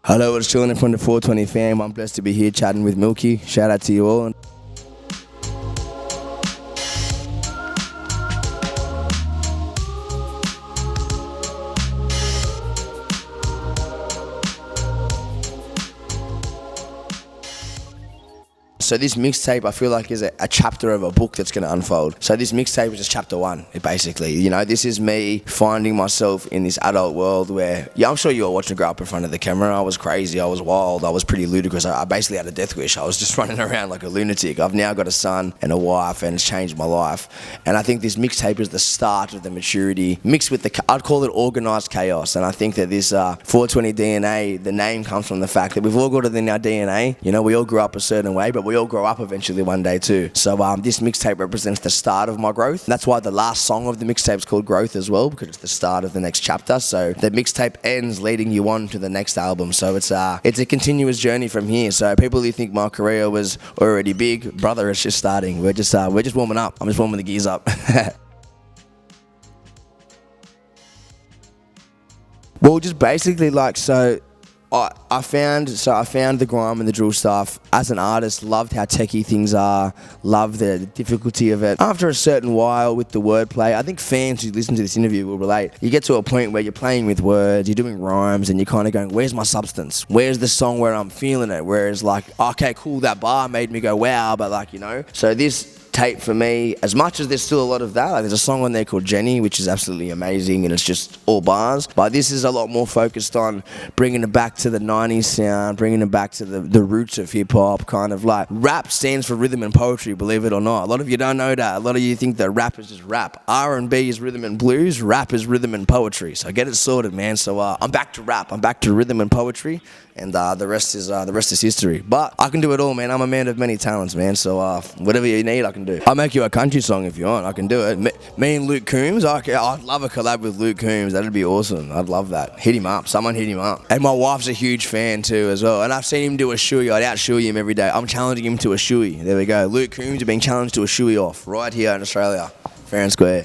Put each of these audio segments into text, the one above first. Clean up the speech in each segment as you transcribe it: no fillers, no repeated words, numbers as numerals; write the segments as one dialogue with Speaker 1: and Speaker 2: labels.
Speaker 1: Hello, it's Chillin from the 420 fam. I'm blessed to be here chatting with Milky. Shout out to you all. So this mixtape, I feel like, is a chapter of a book that's going to unfold. So this mixtape is just chapter one, basically. You know, this is me finding myself in this adult world where, yeah, I'm sure you all watching grow up in front of the camera. I was crazy, I was wild, I was pretty ludicrous. I basically had a death wish. I was just running around like a lunatic. I've now got a son and a wife, and it's changed my life. And I think this mixtape is the start of the maturity, mixed with I'd call it organised chaos. And I think that this 420 DNA, the name comes from the fact that we've all got it in our DNA. You know, we all grew up a certain way, but we all grow up eventually one day too. So this mixtape represents the start of my growth. That's why the last song of the mixtape is called Growth as well, because it's the start of the next chapter. So the mixtape ends leading you on to the next album. So it's a continuous journey from here. So people who think my career was already big, brother, it's just starting. We're just warming up. I'm just warming the gears up. Well, just basically I found the grime and the drill stuff. As an artist, loved how techie things are, loved the difficulty of it. After a certain while with the wordplay, I think fans who listen to this interview will relate. You get to a point where you're playing with words, you're doing rhymes, and you're kind of going, where's my substance? Where's the song where I'm feeling it? Whereas like, okay, cool, that bar made me go, wow, but like, you know. So this tape for me, as much as there's still a lot of that, like there's a song on there called Jenny, which is absolutely amazing, and it's just all bars, but this is a lot more focused on bringing it back to the 90s sound, bringing it back to the roots of hip-hop, kind of like. Rap stands for rhythm and poetry, believe it or not. A lot of you don't know that. A lot of you think that rap is just rap. R&B is rhythm and blues, rap is rhythm and poetry. So get it sorted, man. So I'm back to rap, I'm back to rhythm and poetry, and the rest is history. But I can do it all, man. I'm a man of many talents, man. So whatever you need, I can do. I'll make you a country song if you want. I can do it. Me and Luke Combs. I'd love a collab with Luke Combs. That'd be awesome. I'd love that. Hit him up. Someone hit him up. And my wife's a huge fan too as well. And I've seen him do a shoey. I'd out-shoey him every day. I'm challenging him to a shoey. There we go. Luke Combs is being challenged to a shoey off right here in Australia, fair and square.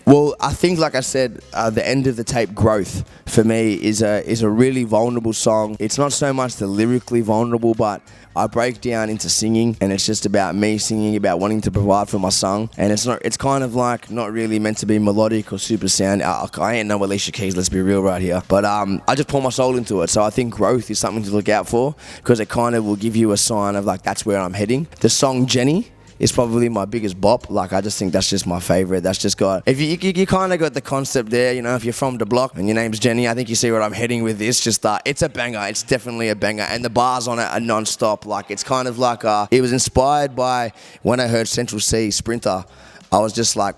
Speaker 1: Well, I think, like I said, the end of the tape, Growth, for me is a really vulnerable song. It's not so much the lyrically vulnerable, but I break down into singing, and it's just about me singing about wanting to provide for my son. And it's kind of like not really meant to be melodic or super sound. I ain't no Alicia Keys, let's be real right here. But I just pour my soul into it. So I think Growth is something to look out for, because it kind of will give you a sign of like, that's where I'm heading. The song Jenny is probably my biggest bop. Like, I just think that's just my favorite. That's just got, if you kind of got the concept there, you know, if you're from the block and your name's Jenny, I think you see where I'm heading with this. Just it's a banger. It's definitely a banger, and the bars on it are non-stop. Like, it's kind of like it was inspired by when I heard Central C Sprinter. I was just like,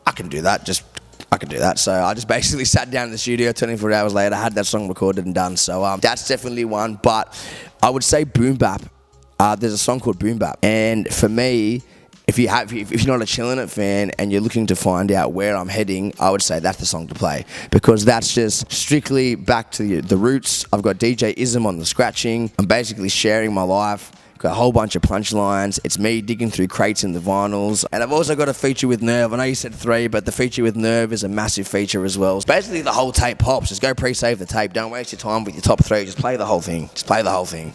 Speaker 1: I can do that. I can do that. So I just basically sat down in the studio. 24 hours later, I had that song recorded and done. So that's definitely one. But I would say boom bap. There's a song called Boom Bap, and for me, if you're not a Chillinit fan and you're looking to find out where I'm heading, I would say that's the song to play, because that's just strictly back to the roots. I've got DJ Ism on the scratching. I'm basically sharing my life. Got a whole bunch of punchlines. It's me digging through crates in the vinyls. And I've also got a feature with Nerve. I know you said 3, but the feature with Nerve is a massive feature as well. It's basically the whole tape pops. Just go pre-save the tape. Don't waste your time with your top 3. Just play the whole thing. Just play the whole thing.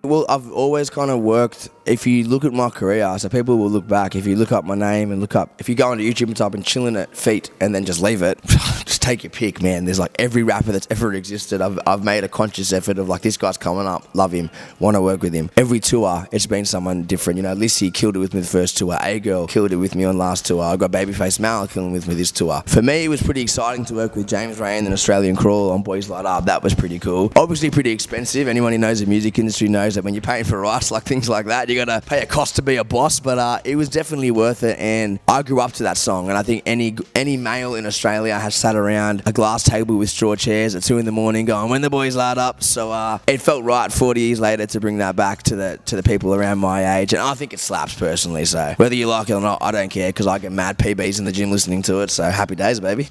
Speaker 1: Well, I've always kind of worked, if you look at my career, so people will look back, if you look up my name and if you go onto YouTube and type in Chillinit feat and then just leave it, just take your pick, man. There's like every rapper that's ever existed. I've made a conscious effort of like, this guy's coming up, love him, want to work with him. Every tour, it's been someone different. You know, Lissy killed it with me the first tour. A-Girl killed it with me on last tour. I got Babyface Mal killing with me this tour. For me, it was pretty exciting to work with James Rain and Australian Crawl on Boys Light Up. That was pretty cool. Obviously pretty expensive. Anyone who knows the music industry knows that when you're paying for rights, like things like that, you gotta pay a cost to be a boss. But it was definitely worth it, and I grew up to that song. And I think any male in Australia has sat around a glass table with straw chairs at 2 a.m. going, when the boys light up. So it felt right 40 years later to bring that back to the people around my age, and I think it slaps personally. So whether you like it or not, I don't care, because I get mad PBs in the gym listening to it. So happy days, baby.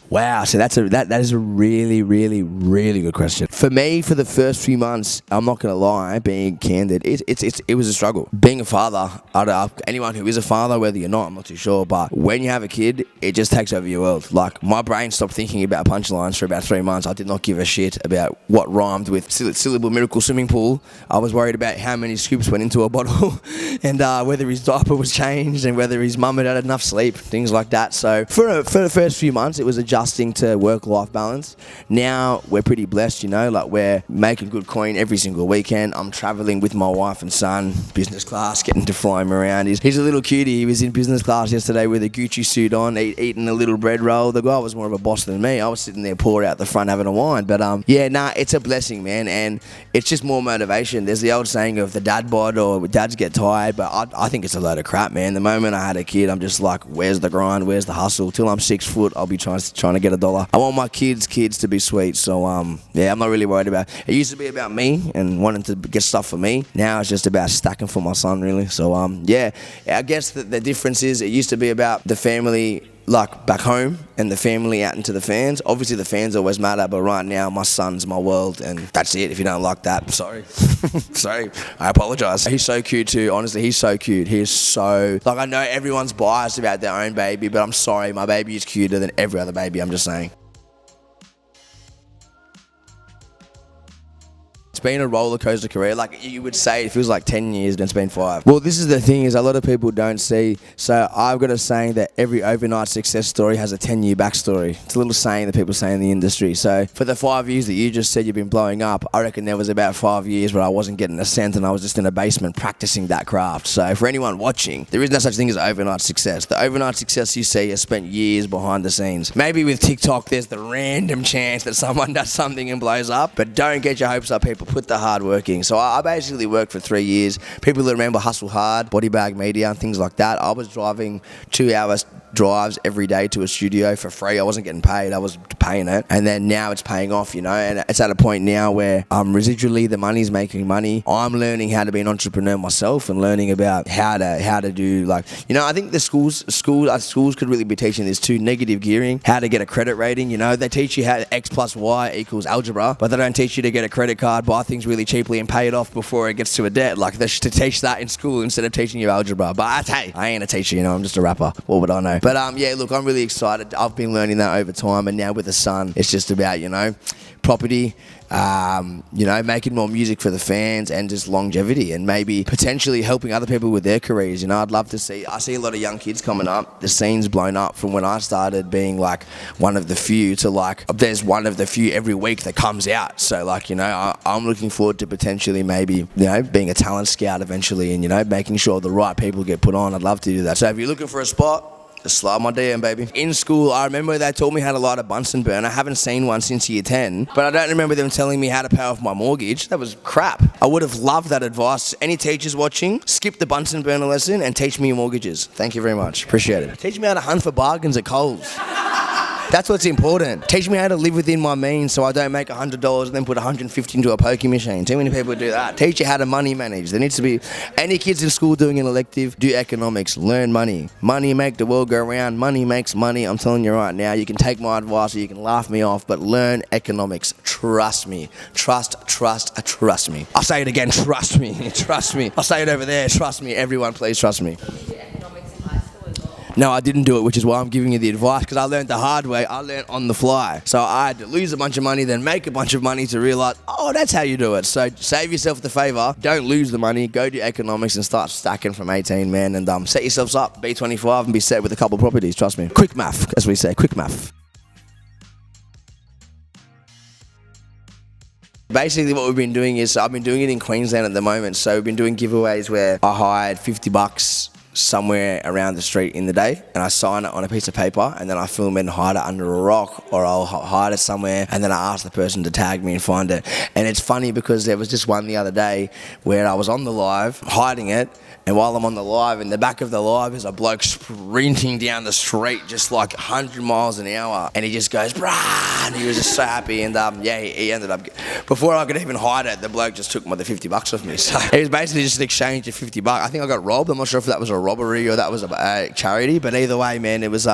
Speaker 1: Wow, so that is a really, really, really good question. For me, for the first few months, I'm not gonna lie, being candid, it was a struggle. Being a father, anyone who is a father, whether you're not, I'm not too sure, but when you have a kid, it just takes over your world. Like, my brain stopped thinking about punchlines for about 3 months. I did not give a shit about what rhymed with syllable miracle swimming pool. I was worried about how many scoops went into a bottle and whether his diaper was changed and whether his mum had had enough sleep, things like that. So for the first few months, it was adjusting to work-life balance. Now we're pretty blessed, like we're making good coin every single weekend. I'm traveling with my wife and son, business class, getting to fly him around. He's a little cutie. He was in business class yesterday with a Gucci suit on, eating a little bread roll. The guy was more of a boss than me. I was sitting there poor out the front having a wine. But it's a blessing, man, and it's just more motivation. There's the old saying of the dad bod or dads get tired, but I think it's a load of crap, man. The moment I had a kid, I'm just like, where's the grind? Where's the hustle? Till I'm 6 foot, I'll be trying to get $1. I want my kids to be sweet, so I'm not really worried about it. It used to be about me and wanting to get stuff for me. Now it's just about stacking for my son, really. So I guess the difference is it used to be about the family, like back home, and the family out into the fans. Obviously the fans always matter, but right now my son's my world, and that's it. If you don't like that, sorry. Sorry, I apologise. He's so cute too, honestly. He's so cute. He is so, like, I know everyone's biased about their own baby, but I'm sorry, my baby is cuter than every other baby, I'm just saying. It's been a roller coaster career. Like you would say, it feels like 10 years and it's been 5. Well, this is the thing, is a lot of people don't see. So I've got a saying that every overnight success story has a 10-year backstory. It's a little saying that people say in the industry. So for the 5 years that you just said you've been blowing up, I reckon there was about 5 years where I wasn't getting a cent and I was just in a basement practicing that craft. So for anyone watching, there is no such thing as overnight success. The overnight success you see has spent years behind the scenes. Maybe with TikTok, there's the random chance that someone does something and blows up, but don't get your hopes up, people. Put the hard work in. So I basically worked for 3 years. People that remember Hustle Hard, Body Bag Media and things like that. I was driving 2 hours drives every day to a studio for free. I wasn't getting paid, I was paying it. And then now it's paying off, and it's at a point now where residually the money's making money. I'm learning how to be an entrepreneur myself and learning about how to do, like, I think the schools could really be teaching this too, negative gearing, how to get a credit rating. They teach you how X plus Y equals algebra, but they don't teach you to get a credit card, buy things really cheaply and pay it off before it gets to a debt. Like, they should teach that in school instead of teaching you algebra. But hey, I ain't a teacher, I'm just a rapper. What would I know? But look, I'm really excited. I've been learning that over time, and now with the son, it's just about, property, making more music for the fans and just longevity, and maybe potentially helping other people with their careers. I'd love to see, I see a lot of young kids coming up. The scene's blown up from when I started being like one of the few to like, there's one of the few every week that comes out. So like, I'm looking forward to potentially maybe, being a talent scout eventually, and making sure the right people get put on. I'd love to do that. So if you're looking for a spot, just slide my DM, baby. In school, I remember they taught me how to light a Bunsen burner. I haven't seen one since year 10, but I don't remember them telling me how to pay off my mortgage. That was crap. I would have loved that advice. Any teachers watching, skip the Bunsen burner lesson and teach me your mortgages. Thank you very much. Appreciate it. Teach me how to hunt for bargains at Coles. That's what's important. Teach me how to live within my means so I don't make $100 and then put $150 into a pokie machine. Too many people do that. Teach you how to money manage. There needs to be any kids in school doing an elective, do economics, learn money. Money make the world go round. Money makes money. I'm telling you right now, you can take my advice or you can laugh me off, but learn economics. Trust me. Trust me. I'll say it again. Trust me. Trust me. I'll say it over there. Trust me. Everyone, please trust me. No, I didn't do it, which is why I'm giving you the advice, because I learned the hard way. I learned on the fly. So I had to lose a bunch of money, then make a bunch of money to realise, oh, that's how you do it. So save yourself the favour. Don't lose the money. Go do economics and start stacking from 18, man. And set yourselves up, be 25 and be set with a couple of properties. Trust me. Quick math, as we say. Quick math. Basically what we've been doing is, I've been doing it in Queensland at the moment. So we've been doing giveaways where I hired $50 somewhere around the street in the day, and I sign it on a piece of paper, and then I film it and hide it under a rock, or I'll hide it somewhere, and then I ask the person to tag me and find it. And it's funny because there was just one the other day where I was on the live hiding it, and while I'm on the live, in the back of the live is a bloke sprinting down the street just like 100 miles an hour, and he just goes, brah, and he was just so happy. And he ended up, before I could even hide it, the bloke just took the $50 off me. So it was basically just an exchange of $50. I think I got robbed. I'm not sure if that was a robbery or that was a charity. But either way, man, it was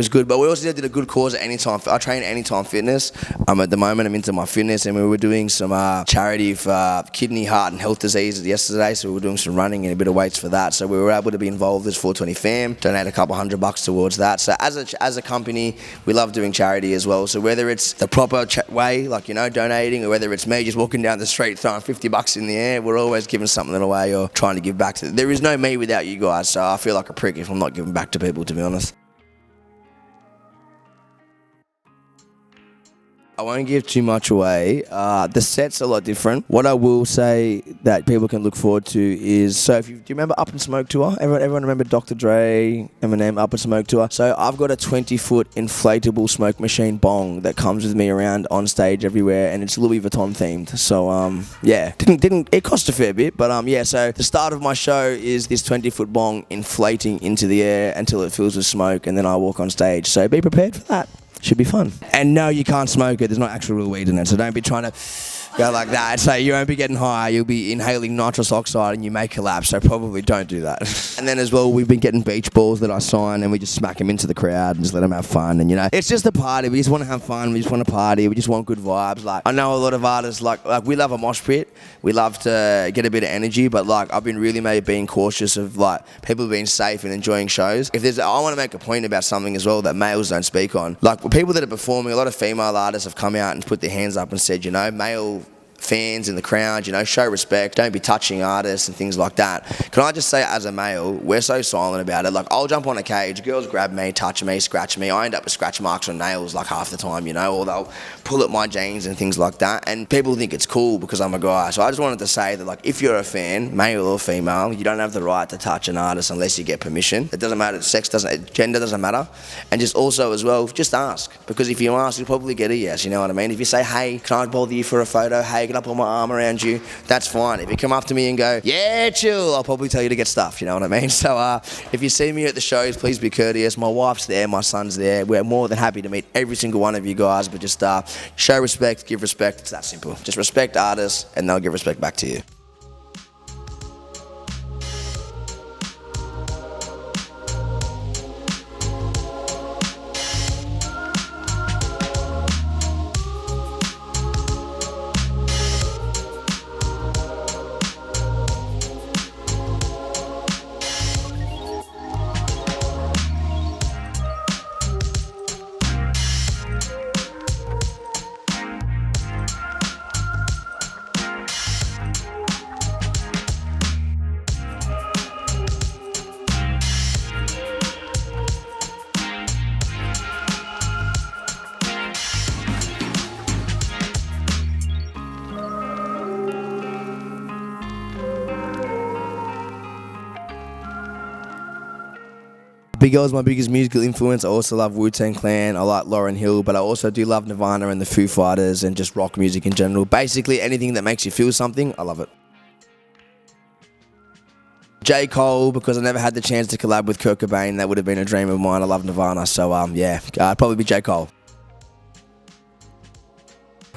Speaker 1: good. But we also did a good cause at Anytime. I train at Anytime Fitness. At the moment, I'm into my fitness, and we were doing some charity for kidney, heart, and health diseases yesterday. So we were doing some running and a bit of weights for that. So we were able to be involved as 420 fam, donate a couple $100 towards that. So as a company, we love doing charity as well. So whether it's the proper way, like, donating, or whether it's me just walking down the street throwing $50 in the air, we're always giving something away or trying to give back to. There is no me without you guys, so I feel like a prick if I'm not giving back to people, to be honest. I won't give too much away. The set's a lot different. What I will say that people can look forward to is, so do you remember Up in Smoke Tour? Everyone remember Dr. Dre, Eminem, Up in Smoke Tour? So I've got a 20-foot inflatable smoke machine bong that comes with me around on stage everywhere, and it's Louis Vuitton themed. So it cost a fair bit, but so the start of my show is this 20-foot bong inflating into the air until it fills with smoke, and then I walk on stage. So be prepared for that. Should be fun. And no, you can't smoke it. There's not actual real weed in it, so don't be trying to go like that. So you won't be getting high. You'll be inhaling nitrous oxide and you may collapse, so probably don't do that. And then as well, we've been getting beach balls that I sign, and we just smack them into the crowd and just let them have fun. And it's just a party. We just want to have fun. We just want to party. We just want good vibes. Like, I know a lot of artists, like we love a mosh pit. We love to get a bit of energy, but I've been really maybe being cautious of people being safe and enjoying shows. I want to make a point about something as well that males don't speak on. Like, people that are performing, a lot of female artists have come out and put their hands up and said, male fans in the crowd, show respect, don't be touching artists and things like that. Can I just say, as a male, we're so silent about it. Like, I'll jump on a cage, girls grab me, touch me, scratch me. I end up with scratch marks on nails half the time, or they'll pull at my jeans and things like that. And people think it's cool because I'm a guy. So I just wanted to say that, if you're a fan, male or female, you don't have the right to touch an artist unless you get permission. It doesn't matter, gender doesn't matter. And just also as well, just ask. Because if you ask, you'll probably get a yes, you know what I mean? If you say, hey, can I bother you for a photo? Hey, can I put my arm around you? That's fine. If you come up to me and go, yeah, chill, I'll probably tell you to get stuffed, you know what I mean? So if you see me at the shows, please be courteous. My wife's there, my son's there. We're more than happy to meet every single one of you guys, but just show respect, give respect. It's that simple. Just respect artists and they'll give respect back to you. Big L's my biggest musical influence. I also love Wu-Tang Clan. I like Lauryn Hill, but I also do love Nirvana and the Foo Fighters and just rock music in general. Basically, anything that makes you feel something, I love it. J. Cole, because I never had the chance to collab with Kurt Cobain. That would have been a dream of mine. I love Nirvana, so I'd probably be J. Cole.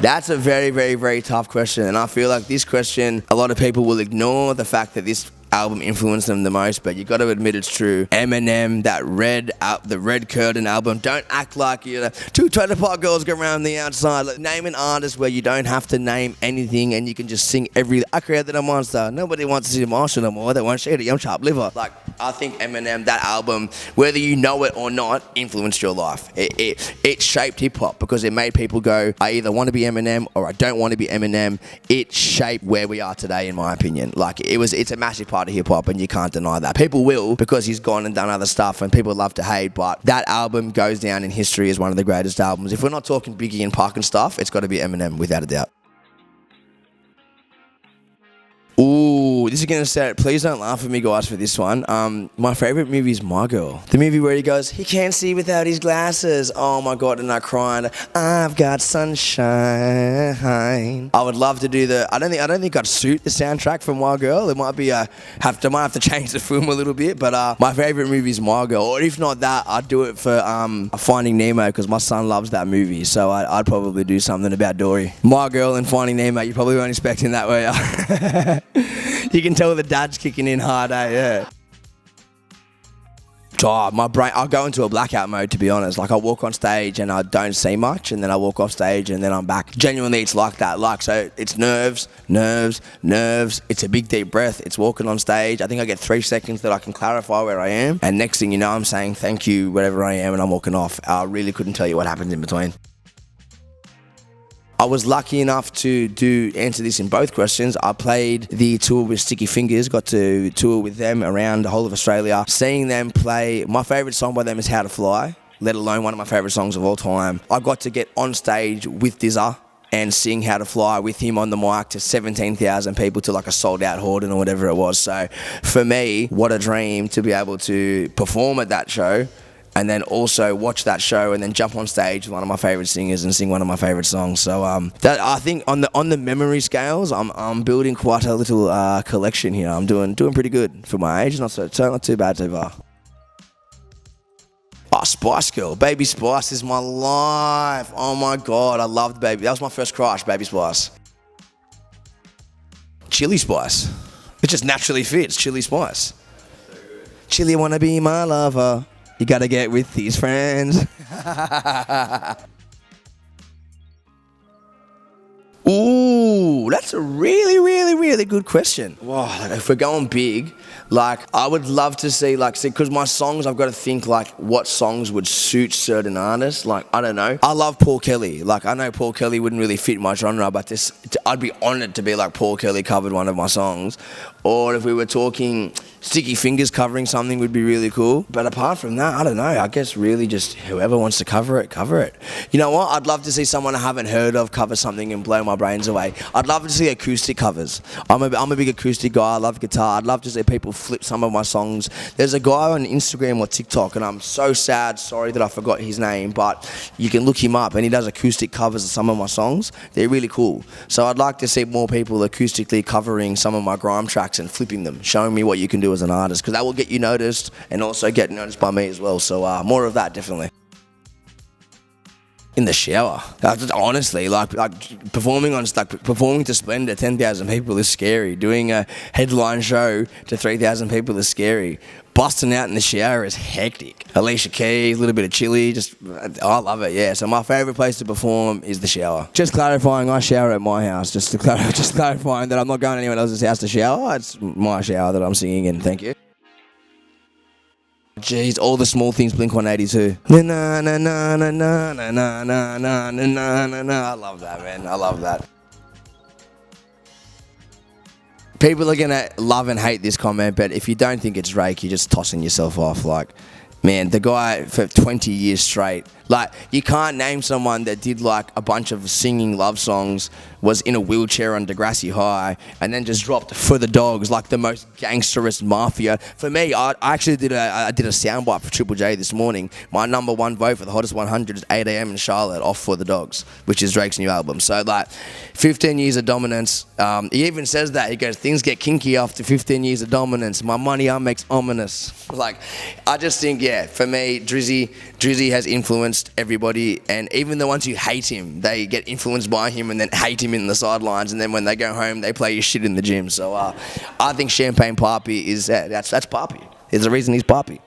Speaker 1: That's a very, very, very tough question, and I feel like this question, a lot of people will ignore the fact that this album influenced them the most, but you got to admit it's true. Eminem, the Red Curtain album. Don't act like two trailer park girls go around the outside. Like, name an artist where you don't have to name anything and you can just sing I created a monster. Nobody wants to see Marshall no more. They want to see a chopped liver. I think Eminem, that album, whether you know it or not, influenced your life. It shaped hip hop because it made people go, I either want to be Eminem or I don't want to be Eminem. It shaped where we are today, in my opinion. It's a massive part of hip hop, and you can't deny that. People will, because he's gone and done other stuff, and people love to hate, but that album goes down in history as one of the greatest albums. If we're not talking Biggie and Pac and stuff, it's got to be Eminem, without a doubt. Ooh, this is going to say, please don't laugh at me, guys, for this one. My favourite movie is My Girl. The movie where he goes, he can't see without his glasses. Oh my God, and I cried, I've got sunshine. I would love to do I don't think I'd suit the soundtrack for My Girl. It might be, might have to change the film a little bit, but my favourite movie is My Girl. Or if not that, I'd do it for Finding Nemo, because my son loves that movie, so I'd probably do something about Dory. My Girl and Finding Nemo, you probably weren't expecting that, were you? You can tell the dad's kicking in hard, eh? Yeah. Oh, my brain, I'll go into a blackout mode, to be honest. Like, I walk on stage and I don't see much, and then I walk off stage and then I'm back. Genuinely, it's like that. Like, so it's nerves. It's a big deep breath. It's walking on stage. I think I get 3 seconds that I can clarify where I am. And next thing you know, I'm saying thank you, wherever I am, and I'm walking off. I really couldn't tell you what happens in between. I was lucky enough to answer this in both questions. I played the tour with Sticky Fingers, got to tour with them around the whole of Australia. Seeing them play, my favourite song by them is How to Fly, let alone one of my favourite songs of all time. I got to get on stage with Dizza and sing How to Fly with him on the mic to 17,000 people, to like a sold out Horden or whatever it was. So for me, what a dream to be able to perform at that show, and then also watch that show and then jump on stage with one of my favourite singers and sing one of my favourite songs. So that, I think on the memory scales, I'm building quite a little collection here. I'm doing pretty good for my age. Not too bad so far. Oh, Spice Girl, Baby Spice is my life. Oh my God, I loved Baby. That was my first crush, Baby Spice. Chili Spice. It just naturally fits, Chili Spice. Chili wanna be my lover. You gotta get with these friends. Ooh, that's a really good question. Wow, like if we're going big, like I would love to see, because my songs, I've got to think like what songs would suit certain artists. Like, I don't know. I love Paul Kelly. Like, I know Paul Kelly wouldn't really fit my genre, but I'd be honoured to be like Paul Kelly covered one of my songs. Or if we were talking Sticky Fingers covering something would be really cool. But apart from that, I don't know. I guess really just whoever wants to cover it, cover it. You know what? I'd love to see someone I haven't heard of cover something and blow my brains away. I'd love to see acoustic covers. I'm a big acoustic guy. I love guitar. I'd love to see people flip some of my songs. There's a guy on Instagram or TikTok, and I'm so sorry that I forgot his name, but you can look him up, and he does acoustic covers of some of my songs. They're really cool. So I'd like to see more people acoustically covering some of my grime tracks and flipping them, showing me what you can do as an artist, because that will get you noticed and also get noticed by me as well. So more of that, definitely. In the shower, honestly, like performing to Splendor, 10,000 people is scary. Doing a headline show to 3,000 people is scary. Busting out in the shower is hectic. Alicia Keys, a little bit of Chile, I love it, yeah. So my favourite place to perform is the shower. Just clarifying, I shower at my house. Just clarifying that I'm not going to anyone else's house to shower. It's my shower that I'm singing in, thank you. Jeez, all the small things, Blink-182. Na na na na na na na na na na na na. I love that, man. I love that. People are gonna love and hate this comment, but if you don't think it's Drake, you're just tossing yourself off. Like, man, the guy for 20 years straight. Like, you can't name someone that did like a bunch of singing love songs, was in a wheelchair on Degrassi High, and then just dropped For the Dogs, like the most gangsterist mafia. For me, I actually did a soundbite for Triple J this morning. My number one vote for the Hottest 100 is 8 AM in Charlotte off For the Dogs, which is Drake's new album. So like, 15 years of dominance. He even says that. He goes, things get kinky after 15 years of dominance. My money makes ominous. Like, I just think, yeah, for me, Drizzy has influenced everybody, and even the ones who hate him, they get influenced by him and then hate him in the sidelines, and then when they go home, they play his shit in the gym. So I think Champagne Papi is that's Papi. There's a reason he's Papi.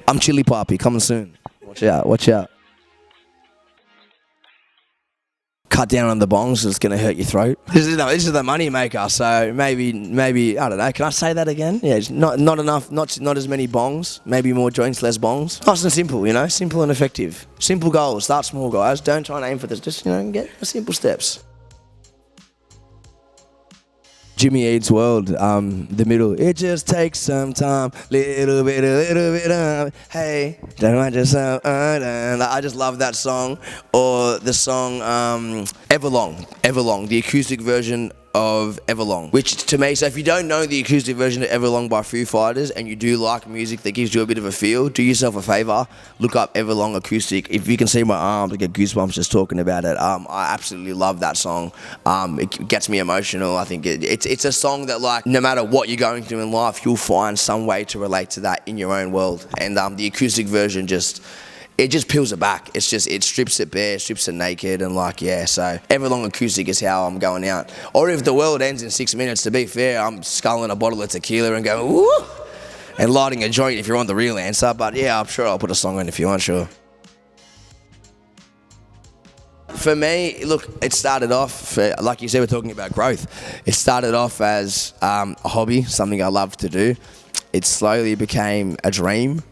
Speaker 1: I'm Chili Papi, coming soon. Watch out. Cut down on the bongs, it's going to hurt your throat. This is the money maker, so maybe I don't know. Can I say that again? Yeah, it's not enough, not as many bongs, maybe more joints, less bongs. Nice and simple, you know, simple and effective. Simple goals, start small, guys. Don't try and aim for this, just, you know, get simple steps. Jimmy Eads World, the middle. It just takes some time, little bit of, hey, don't I just, I just love that song. Or the song Everlong, the acoustic version of Everlong, which to me, so if you don't know the acoustic version of Everlong by Foo Fighters and you do like music that gives you a bit of a feel, do yourself a favour, look up Everlong acoustic. If you can see my arms, I get goosebumps just talking about it. I absolutely love that song. It gets me emotional. I think it's a song that, like, no matter what you're going through in life, you'll find some way to relate to that in your own world. And the acoustic version it just peels it back. It strips it bare, strips it naked, and like, yeah, so Everlong acoustic is how I'm going out. Or if the world ends in 6 minutes, to be fair, I'm sculling a bottle of tequila and going, woo! and lighting a joint if you want the real answer. But yeah, I'm sure I'll put a song on if you want, sure. For me, look, it started off, like you said, we're talking about growth. It started off as a hobby, something I love to do. It slowly became a dream.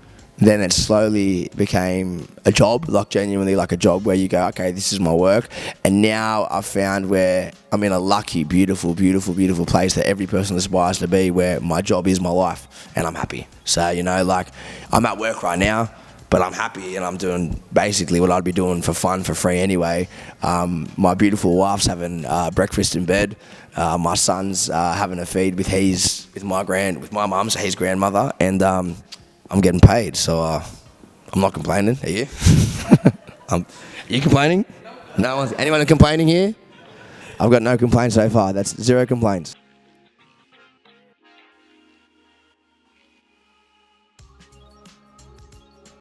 Speaker 1: Then it slowly became a job, like genuinely like a job where you go, okay, this is my work. And now I've found where I'm in a lucky, beautiful, beautiful, beautiful place that every person aspires to be, where my job is my life and I'm happy. So, you know, like I'm at work right now, but I'm happy and I'm doing basically what I'd be doing for fun, for free anyway. My beautiful wife's having breakfast in bed. My son's having a feed with my mum, so his grandmother, and I'm getting paid, so I'm not complaining. Are you? Are you complaining? No one's. Anyone complaining here? I've got no complaints so far. That's 0 complaints.